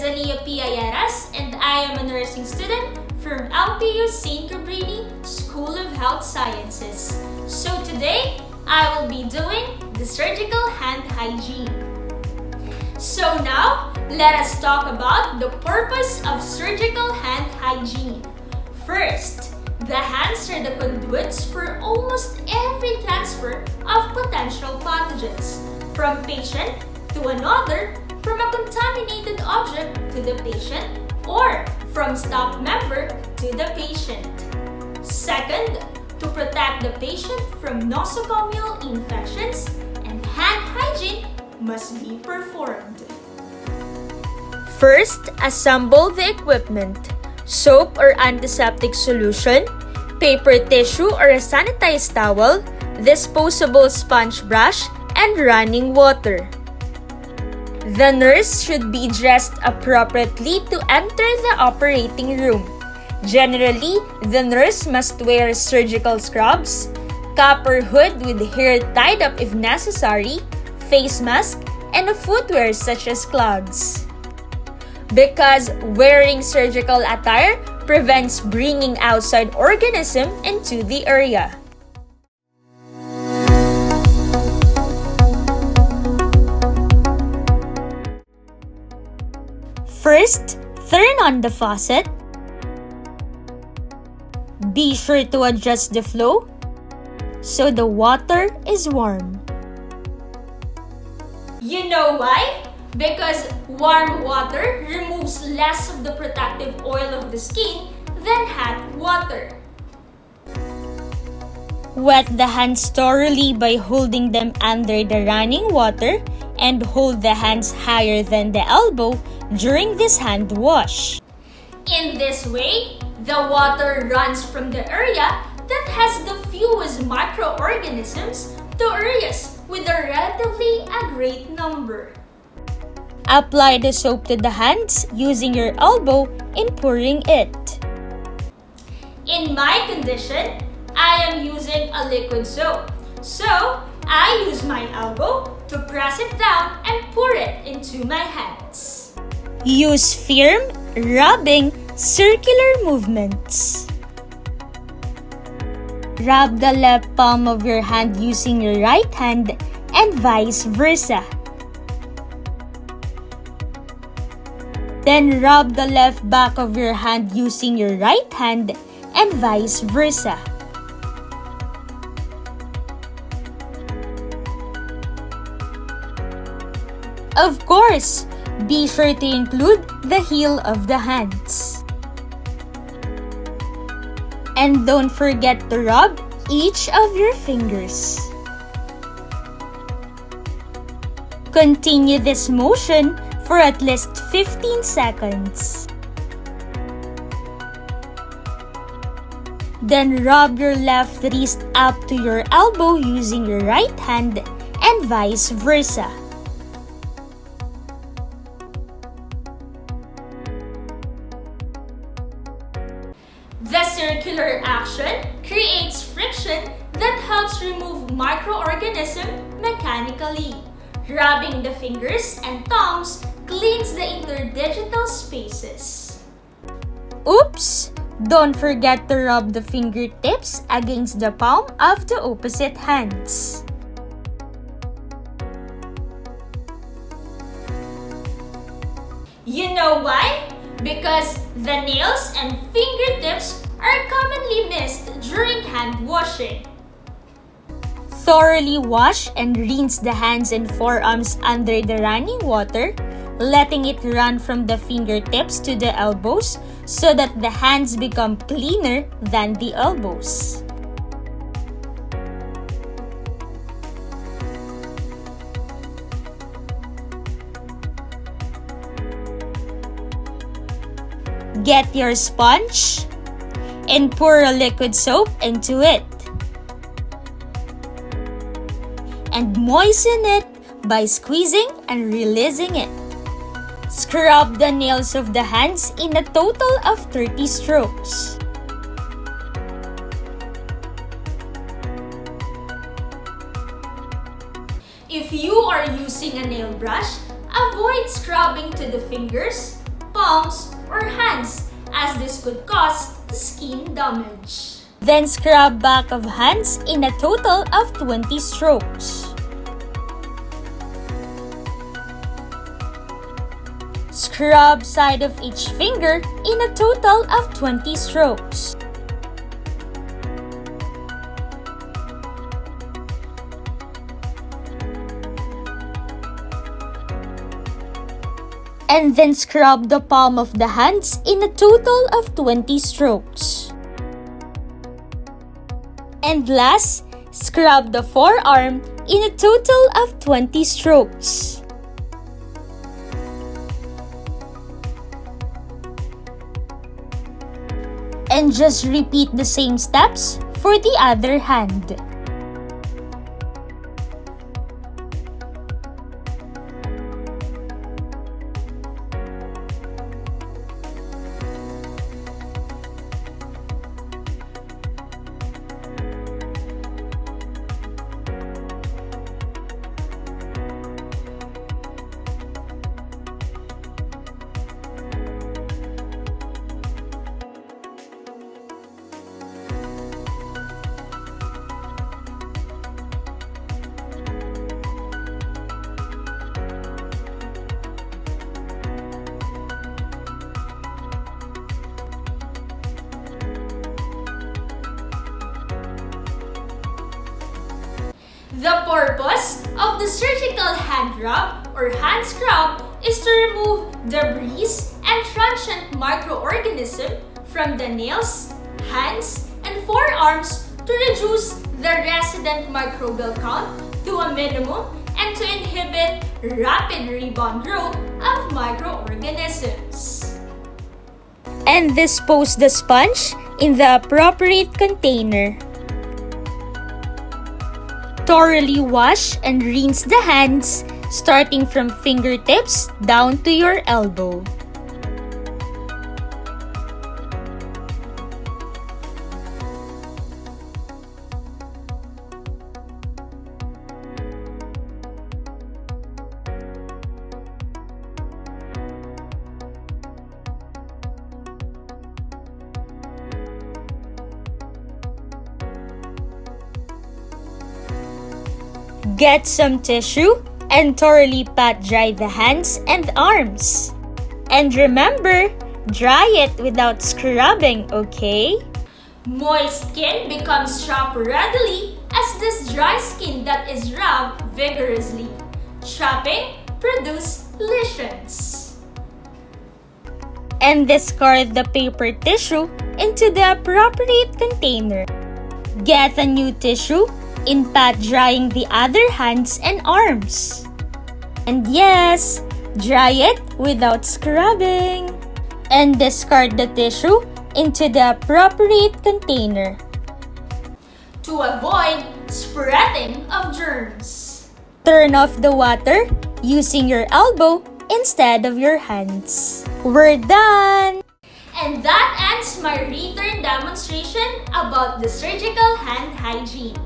is Ania P. Ayaras, and I am a nursing student from LPU St. Cabrini School of Health Sciences. So today, I will be doing the surgical hand hygiene. So now, let us talk about the purpose of surgical hand hygiene. First, the hands are the conduits for almost every transfer of potential pathogens from patient to another, from a contaminated object to the patient, or from staff member to the patient. Second, to protect the patient from nosocomial infections, and hand hygiene must be performed. First, assemble the equipment: soap or antiseptic solution, paper tissue or a sanitized towel, disposable sponge brush, and running water. The nurse should be dressed appropriately to enter the operating room. Generally, the nurse must wear surgical scrubs, cap or hood with hair tied up if necessary, face mask, and a footwear such as clogs. Because wearing surgical attire prevents bringing outside organism into the area. First, turn on the faucet. Be sure to adjust the flow so the water is warm. You know why? Because warm water removes less of the protective oil of the skin than hot water. Wet the hands thoroughly by holding them under the running water and hold the hands higher than the elbow during this hand wash. In this way, the water runs from the area that has the fewest microorganisms to areas with a relatively great number. Apply the soap to the hands using your elbow in pouring it. In my condition, I am using a liquid soap. So, I use my elbow to press it down and pour it into my hands. Use firm, rubbing, circular movements. Rub the left palm of your hand using your right hand and vice versa. Then rub the left back of your hand using your right hand and vice versa. Of course, be sure to include the heel of the hands. And don't forget to rub each of your fingers. Continue this motion for at least 15 seconds. Then rub your left wrist up to your elbow using your right hand and vice versa. The circular action creates friction that helps remove microorganisms mechanically. Rubbing the fingers and thumbs cleans the interdigital spaces. Oops! Don't forget to rub the fingertips against the palm of the opposite hands. You know why? Because the nails and fingertips are commonly missed during hand washing. Thoroughly wash and rinse the hands and forearms under the running water, letting it run from the fingertips to the elbows so that the hands become cleaner than the elbows. Get your sponge and pour a liquid soap into it. And moisten it by squeezing and releasing it. Scrub the nails of the hands in a total of 30 strokes. If you are using a nail brush, avoid scrubbing to the fingers palms, or hands, as this could cause skin damage. Then scrub back of hands in a total of 20 strokes. Scrub side of each finger in a total of 20 strokes. And then scrub the palm of the hands in a total of 20 strokes. And last, scrub the forearm in a total of 20 strokes. And just repeat the same steps for the other hand. The purpose of the surgical hand rub or hand scrub is to remove debris and transient microorganisms from the nails, hands, and forearms to reduce the resident microbial count to a minimum and to inhibit rapid rebound growth of microorganisms. And dispose the sponge in the appropriate container. Thoroughly wash and rinse the hands, starting from fingertips down to your elbow. Get some tissue and thoroughly pat dry the hands and arms. And remember, dry it without scrubbing, okay? Moist skin becomes chapped readily as this dry skin that is rubbed vigorously. Chapping produces lesions. And discard the paper tissue into the appropriate container. Get a new tissue in pat drying the other hands and arms. And yes, dry it without scrubbing. And discard the tissue into the appropriate container. To avoid spreading of germs. Turn off the water using your elbow instead of your hands. We're done! And that ends my written demonstration about the surgical hand hygiene.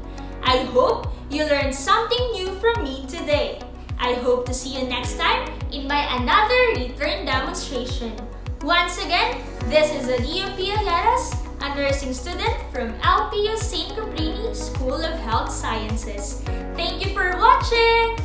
I hope you learned something new from me today. I hope to see you next time in my another written demonstration. Once again, this is Adia Piageras, a nursing student from LPU St. Cabrini School of Health Sciences. Thank you for watching!